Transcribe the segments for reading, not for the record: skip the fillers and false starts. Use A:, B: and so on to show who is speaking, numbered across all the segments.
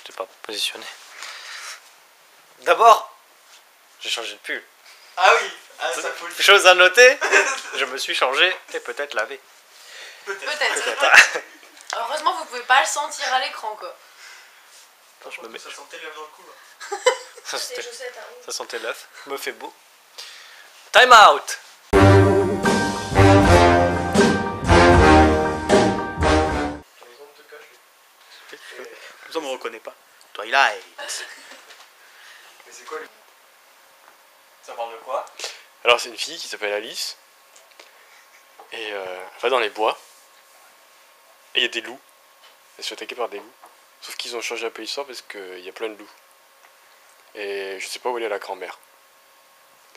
A: t'ai pas positionné. D'abord, j'ai changé de pull.
B: Ah oui, ça faut le faire.
A: Chose à noter, je me suis changé et peut-être lavé.
C: Peut-être. Heureusement, vous pouvez pas le sentir à l'écran, quoi.
A: Attends, je me mets.
B: Ça sentait l'œuf dans le cou.
A: Ça sentait l'œuf. Me fait beau. Time out. Comme ça, on me reconnaît pas. Twilight.
B: Mais c'est quoi lui?
A: Ça parle de quoi? Alors, c'est une fille qui s'appelle Alice. Et elle va dans les bois. Et il y a des loups. Elle se fait attaquer par des loups. Sauf qu'ils ont changé un peu l'histoire parce qu'il y a plein de loups. Et je sais pas où elle est la grand-mère.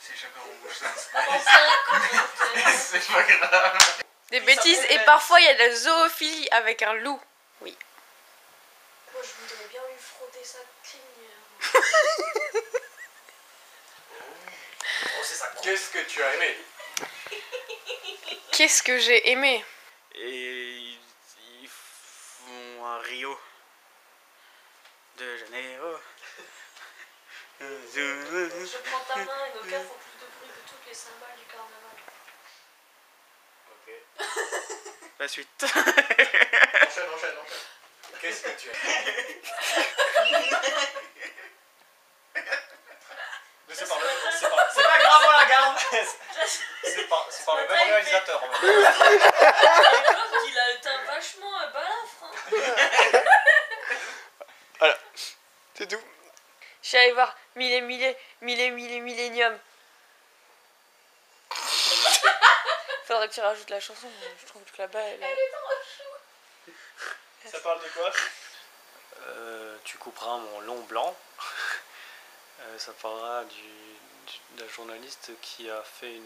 B: C'est chacun rouge, c'est pas grave.
C: Des bêtises, et parfois il y a de la zoophilie avec un loup. Oui.
D: Moi je voudrais bien lui frotter sa crinière.
B: Oh, c'est ça. Qu'est-ce que tu as aimé?
C: Qu'est-ce que j'ai aimé?
E: Et ils vont à Rio de Janeiro.
D: Je prends ta main et nos cœurs font plus de bruit que toutes les cymbales du carnaval.
B: Ok.
E: La suite.
B: Enchaîne. Qu'est-ce que tu as Mais c'est pas grave, on la garde. C'est par le même réalisateur.
D: Il a le teint vachement balafre.
A: Voilà. C'est tout.
C: Je suis allée voir Millennium. Faudrait que tu rajoutes la chanson, mais je trouve que là-bas elle est...
B: Ça parle de quoi?
A: Tu couperas mon long blanc. Ça parlera d'un journaliste qui a fait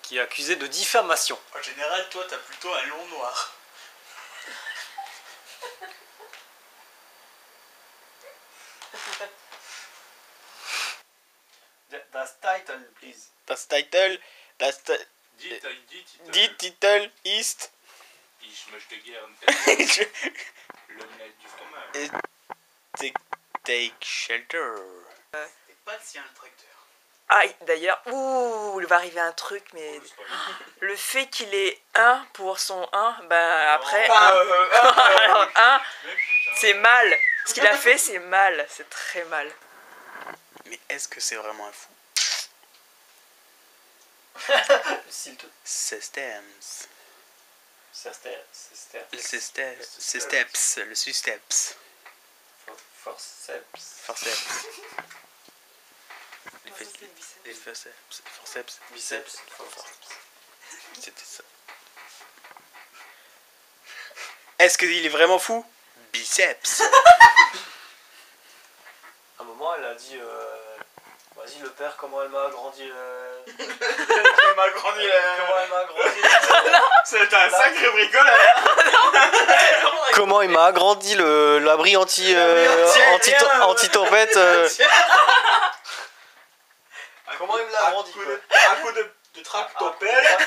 A: qui est accusé de diffamation.
B: En général, toi, t'as plutôt un long noir.
A: Das title, please. Das title. Die title ist.
B: Ich möchte gern
A: Je-
B: le maître du fromage.
A: Take shelter.
B: C'est pas le sien, le tracteur.
F: Ah, d'ailleurs, il va arriver un truc, mais le fait qu'il ait 1 pour son 1, ben après, alors 1, c'est mal. Ce qu'il a fait, c'est mal, c'est très mal.
E: Mais est-ce que c'est vraiment un fou? Systems. Le systeps. Forceps. Les forceps.
A: Biceps.
E: C'était ça. Est-ce qu'il est vraiment fou? Biceps.
A: À un moment, elle a dit vas-y, le père, comment elle m'a agrandi
B: Il m'a grandi
A: Comment elle m'a agrandi
B: C'est un sacré bricolage.
A: Comment il m'a agrandi l'abri anti-tempête Comment il me l'a agrandi
B: Un coup de tractopelle.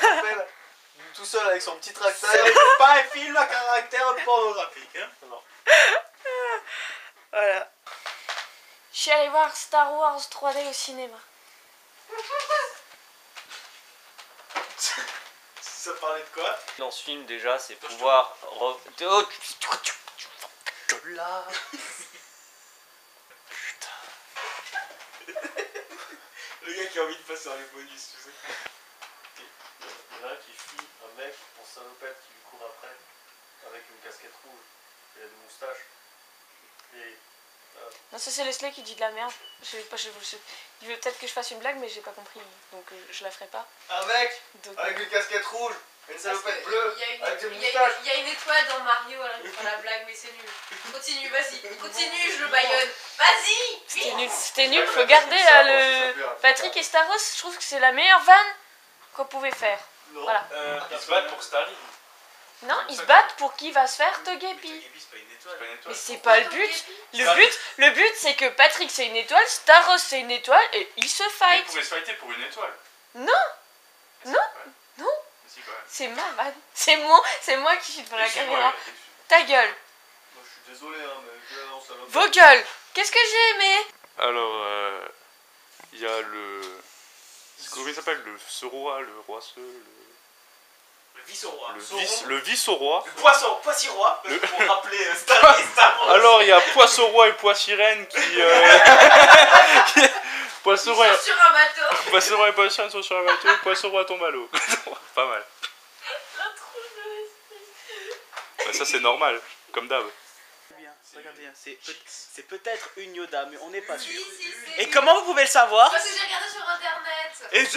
A: Tout seul avec son petit tracteur.
B: Ce n'est pas un film à caractère pornographique. Hein.
F: Voilà.
D: Je suis allée voir Star Wars 3D au cinéma.
B: Ça parlait de quoi?
A: Dans ce film, déjà, c'est pouvoir... Là.
B: Le gars qui a envie de passer dans les bonus, tu sais.
A: Il y en a un qui fuit un mec en salopette qui lui court après avec une casquette rouge. Il a des moustaches. Et...
D: Non, ça c'est Leslie qui dit de la merde. Il veut peut-être que je fasse une blague, mais j'ai pas compris. Donc je la ferai pas.
B: Un mec
D: Donc,
B: avec une casquette rouge, une salopette bleue, avec des
D: Il
B: moustaches.
D: y a une étoile dans Mario, alors il fera la blague, mais c'est nul. Continue, vas-y. Continue, je le baïonne. Vas-y.
C: C'était nul, faut garder là le... Patrick et Staros, je trouve que c'est la meilleure vanne qu'on pouvait faire. Voilà.
A: Ils se battent pour Starling.
C: Non, ils se battent pour qui va se faire Togepi.
B: C'est pas une étoile.
C: Mais c'est pas le but. Le but c'est que Patrick c'est une étoile, Staros c'est une étoile et ils se
B: Ils
C: fight.
B: pourraient se fighter pour une étoile.
C: Non. Non. Non.
B: Mais si, quand même.
C: C'est ma vanne. C'est moi qui suis devant la caméra. Ta gueule.
A: Moi, je suis désolé, hein, mais
C: Vos gueules. Qu'est-ce que j'ai aimé?
A: Alors, il y a le... Comment il s'appelle? Ce roi, le roi ce...
B: Le vice-roi.
A: Le vice-roi.
B: Le poisson, poissy-roi. Pour rappeler Star Wars.
A: Alors, il y a Poisson-roi et Poissirène qui... Poisson-roi
C: Ils sont sur un bateau.
A: Poisson-roi et Poissirène sont sur un bateau, Poisson-roi tombe à l'eau. Pas mal. Bah, ça, c'est normal, comme d'hab.
E: Regardez bien, c'est peut-être une Yoda, mais on n'est pas sûr. Et comment vous pouvez le savoir?
C: Parce que j'ai regardé sur internet.
E: Et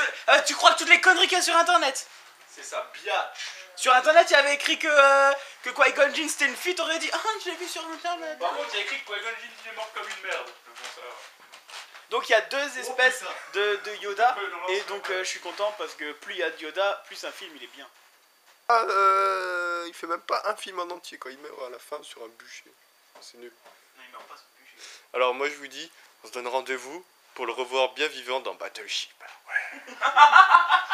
E: tu crois que toutes les conneries qu'il y a sur internet?
B: C'est ça, bien.
E: Sur internet, il y avait écrit que Qui-Gon Jinn c'était une fille, t'aurais dit ah, je l'ai vu sur internet.
A: Par contre, il y a écrit que Qui-Gon Jinn il est mort comme une merde.
E: Donc il y a deux espèces de Yoda,
A: Non,
E: et donc je suis content parce que plus il y a de Yoda, plus un film il est bien.
G: Il fait même pas un film en entier quand il meurt à la fin sur un bûcher. C'est nul.
B: Non, il meurt pas sur le bûcher.
G: Alors moi je vous dis, on se donne rendez-vous pour le revoir bien vivant dans Battleship. Ouais.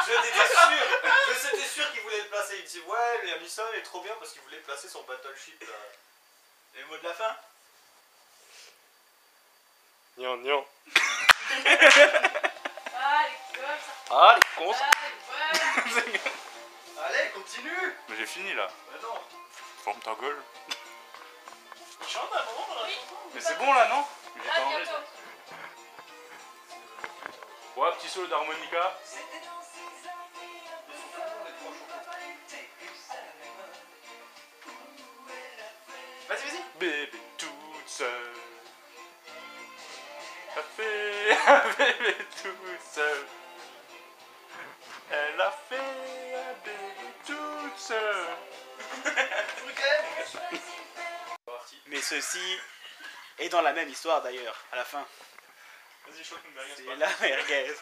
B: J'étais sûr qu'il voulait le placer. Il dit ouais, Liam Neeson est trop bien parce qu'il voulait placer son Battleship. Et le mot de la fin?
G: Nian, nian.
C: Ah, les gosses.
A: Ah, les cons.
B: Allez, continue.
A: Mais j'ai fini là.
B: Mais non.
A: Forme ta gueule.
B: Il chante un moment dans la chanson.
A: Mais c'est bon là, non? J'ai
C: À
A: pas envie.
C: bientôt.
A: Ouais, petit solo d'harmonica.
B: Vas-y, vas-y.
A: Bébé toute seule. A fait un bébé toute seule. Elle a fait un bébé toute seule.
E: Mais ceci est dans la même histoire d'ailleurs, à la fin.
A: Vas-y, choque une merguez.
E: C'est la merguez.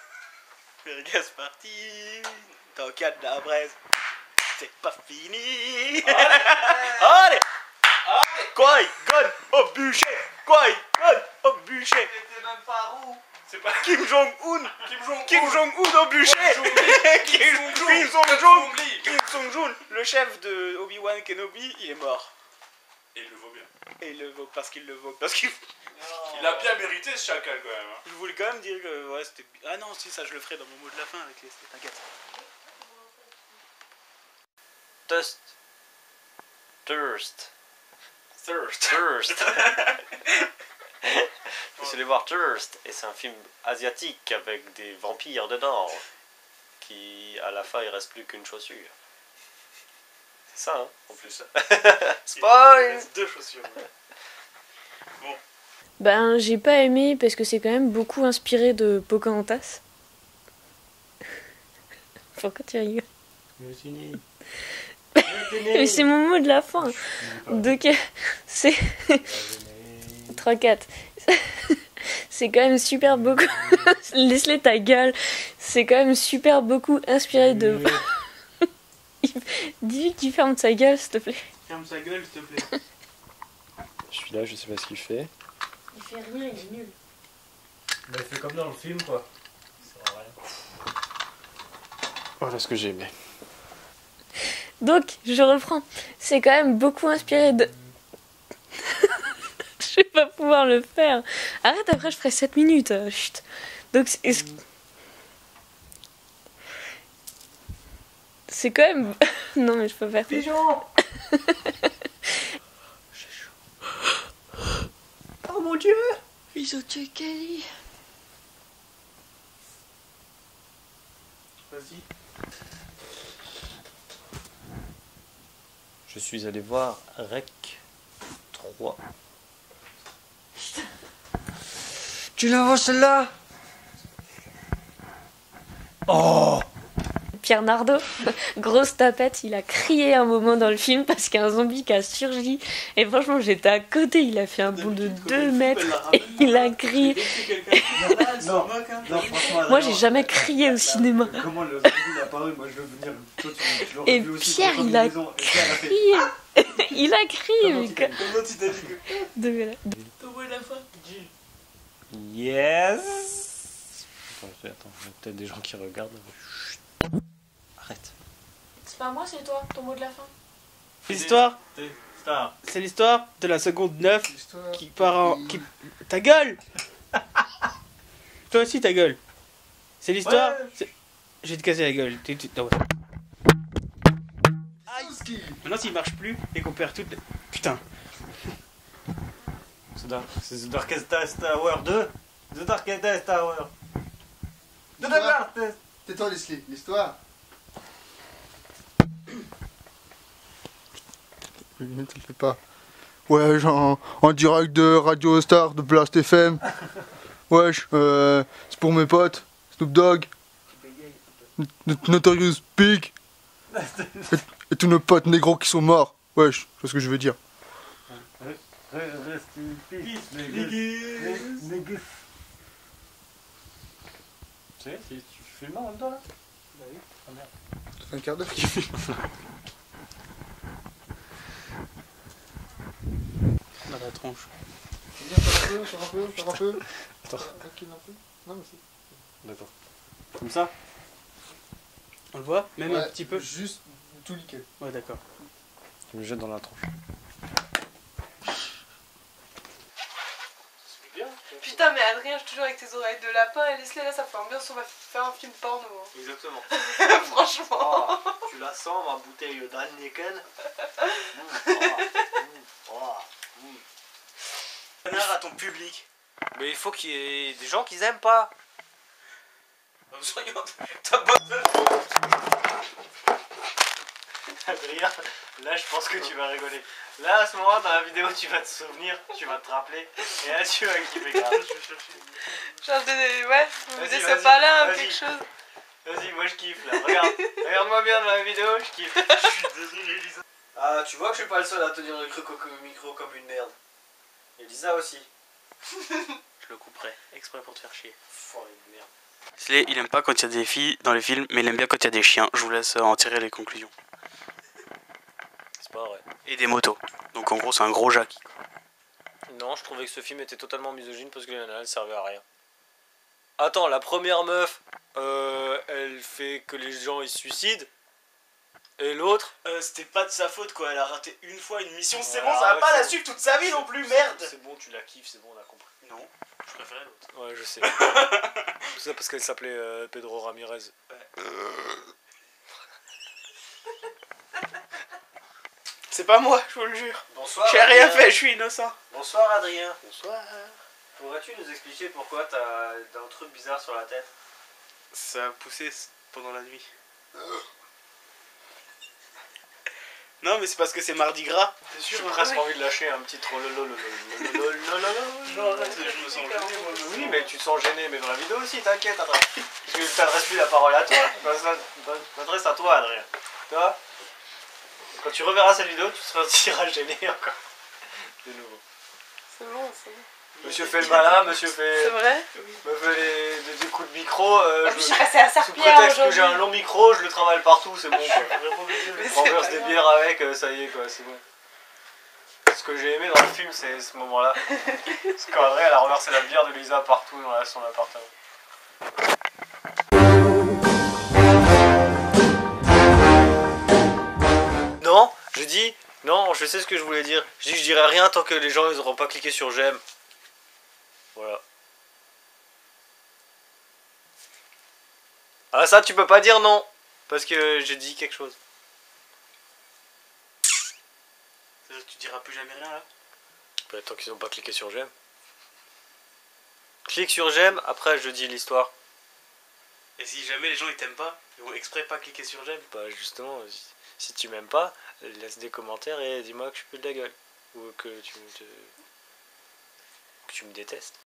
E: Merguez partie. Dans 4 de la braise. C'est pas fini. Allez. Qui-Gon au bûcher. Qui-Gon au bûcher.
B: T'étais même pas roux.
A: C'est pas
E: Kim Jong-un.
A: Kim
E: Jong-un au bûcher. Kim Jong-un. Kim Jong-un, le chef de Obi-Wan Kenobi, il est mort.
A: Et il le vaut bien.
E: Et il le vaut parce qu'il le vaut. Parce qu'il...
A: Il a bien mérité ce chacal quand même. Hein.
E: Je voulais quand même dire que ouais, c'était... Ah non, si, ça je le ferai dans mon mot de la fin avec les... T'inquiète.
H: Thirst.
B: Thirst.
H: Je suis allé voir Thirst et c'est un film asiatique avec des vampires dedans qui à la fin il reste plus qu'une chaussure. C'est ça hein en plus. Spoil.
B: 2 chaussures.
D: Ben, j'ai pas aimé parce que c'est quand même beaucoup inspiré de Pocahontas. Pourquoi tu rigoles? Mais c'est mon mot de la fin. Donc, c'est... 3-4. C'est quand même super beaucoup... Laisse-les ta gueule. C'est quand même super beaucoup inspiré de... Dis-lui qu'il ferme sa gueule, s'il te plaît.
E: Ferme sa gueule, s'il te plaît.
G: Je suis là, je sais pas ce qu'il fait.
D: Il fait rien, il est nul.
B: Bah, il fait comme dans le film, quoi. Ça sert à rien.
G: Voilà ce que j'ai aimé.
D: Donc, je reprends. C'est quand même beaucoup inspiré de... Je vais pas pouvoir le faire. Arrête, après je ferai 7 minutes. Chut. Donc, c'est quand même... Non, mais je peux faire...
E: Pigeon. Oh mon Dieu.
D: Ils ont tué Kelly.
E: Vas-y.
H: Je suis allé voir Rec 3. Tu la vois celle-là? Oh!
D: Pierre Nardot, grosse tapette, il a crié un moment dans le film parce qu'il y a un zombie qui a surgi. Et franchement, j'étais à côté, il a fait un bond de 2 mètres et il a crié.
B: Non, franchement.
D: Moi, j'ai jamais crié au cinéma.
B: Comment le zombie est apparu? Moi, je veux venir.
D: Et Pierre, il a crié. Il a crié. Mais
B: Comment tu t'as dit que...
D: Ton mot de la fin.
H: Yes! Attends, il y a peut-être des gens qui regardent. Chut. Arrête.
D: C'est pas moi, c'est toi, ton mot de la fin.
E: L'histoire, Star. C'est l'histoire de la seconde 9
G: L'histoire
E: qui part en... Ta gueule. Toi aussi ta gueule. C'est l'histoire... Je vais te casser la gueule. Ah ouais. Aïe. Maintenant s'il marche plus et qu'on perd toute... Putain.
H: C'est The Darkest Tower 2. The Darkest Tower. The Darkest.
G: Tais-toi, Leslie, l'histoire. Ne te le fais pas. Ouais, genre, en direct de Radio Star, de Blast FM. Wesh, c'est pour mes potes. Snoop Dogg. Notorious Big. Et tous nos potes négros qui sont morts. Wesh, c'est ce que je veux dire.
H: Rest in peace, niggas. Tu sais, tu filmes en même temps là? Bah oui. Ah merde.
G: Ça fait un quart d'heure qu'il filme.
E: Dans la tronche.
G: Sors un peu.
H: Attends.
G: Tranquille un peu. Non, mais c'est...
H: D'accord.
E: Comme ça? On le voit? Même un petit peu?
G: Juste tout nickel.
E: Ouais, d'accord.
H: Tu me jettes dans la tronche.
F: Putain, mais Adrien, je te jure, avec tes oreilles de lapin et Leslie, là, ça fait ambiance, on va faire un film porno. Hein.
B: Exactement.
F: Franchement.
B: Oh, tu la sens, ma bouteille d'Heineken.
E: Connard à ton public.
B: Mais il faut qu'il y ait des gens qui aiment pas.
H: Adrien, là je pense que tu vas rigoler. Là à ce moment dans la vidéo tu vas te souvenir, tu vas te rappeler. Et là tu vas kiffer grave.
F: Genre de... Ouais, vous
H: Vas-y,
F: mettez ce
H: vas-y,
F: pas-là,
H: vas-y.
F: quelque chose.
H: Vas-y, moi je kiffe là. Regarde, regarde-moi bien dans la vidéo, je kiffe. Je suis désolé Lisa.
B: Ah, tu vois que je suis pas le seul à tenir le micro comme une merde. Et Lisa aussi.
E: Je le couperai, exprès pour te faire chier.
B: Foiré de merde.
E: Leslie, il aime pas quand il y a des filles dans les films, mais il aime bien quand il y a des chiens. Je vous laisse en tirer les conclusions.
H: C'est pas vrai.
E: Et des motos. Donc en gros, c'est un gros Jackie.
H: Non, je trouvais que ce film était totalement misogyne parce que les nanas elles servaient à rien. Attends, la première meuf, elle fait que les gens ils se suicident. Et l'autre,
E: C'était pas de sa faute quoi, elle a raté une fois une mission,
H: c'est bon, ça va pas la
E: suivre toute sa vie non plus, merde.
H: c'est bon, tu la kiffes, c'est bon, on a compris.
E: Non, je préférais l'autre.
H: Ouais, je sais. Tout ça parce qu'elle s'appelait Pedro Ramirez.
E: C'est pas moi, je vous le jure.
B: Bonsoir.
E: J'ai rien
B: Adrien.
E: fait, je suis innocent.
B: Bonsoir Adrien.
E: Bonsoir.
B: Pourrais-tu nous expliquer pourquoi t'as un truc bizarre sur la tête?
E: Ça a poussé pendant la nuit. Non mais c'est parce que c'est mardi gras. C'est
H: J'ai
E: sûr.
H: presque envie de lâcher un petit trollolo.
E: Non, arrête, je me sens gêné moi.
H: Oui, mais tu te sens gêné, mais dans la vidéo aussi, t'inquiète, attends. Parce que je t'adresse plus la parole à toi, je m'adresse à toi, Adrien. Toi, quand tu reverras cette vidéo, tu te sentiras gêné encore. De nouveau.
F: C'est bon, c'est bon.
H: Monsieur fait le malin, monsieur fait.
F: C'est vrai?
H: Me fait des coups de micro.
F: Je suis restée à
H: Sous
F: Serpillère
H: prétexte que
F: aujourd'hui.
H: j'ai un long micro, je le travaille partout, c'est bon quoi.
F: Mais
H: Je
F: c'est
H: renverse
F: pas
H: des
F: grave.
H: bières avec, ça y est quoi, c'est bon. Ce que j'ai aimé dans le film, c'est ce moment-là. Parce qu'André, elle a renversé la bière de Lisa partout dans son appartement. Non, je dis, non, je sais ce que je voulais dire. Je dis que je dirai rien tant que les gens ils auront pas cliqué sur j'aime. Voilà. Ah ça tu peux pas dire non, parce que j'ai dit quelque chose.
E: Tu diras plus jamais rien là?
H: Bah, tant qu'ils ont pas cliqué sur j'aime. Clique sur j'aime, après je dis l'histoire.
E: Et si jamais les gens ils t'aiment pas, ils vont exprès pas cliquer sur j'aime.
H: Bah justement, si tu m'aimes pas, laisse des commentaires et dis-moi que je pue de la gueule. Ou que tu me détestes.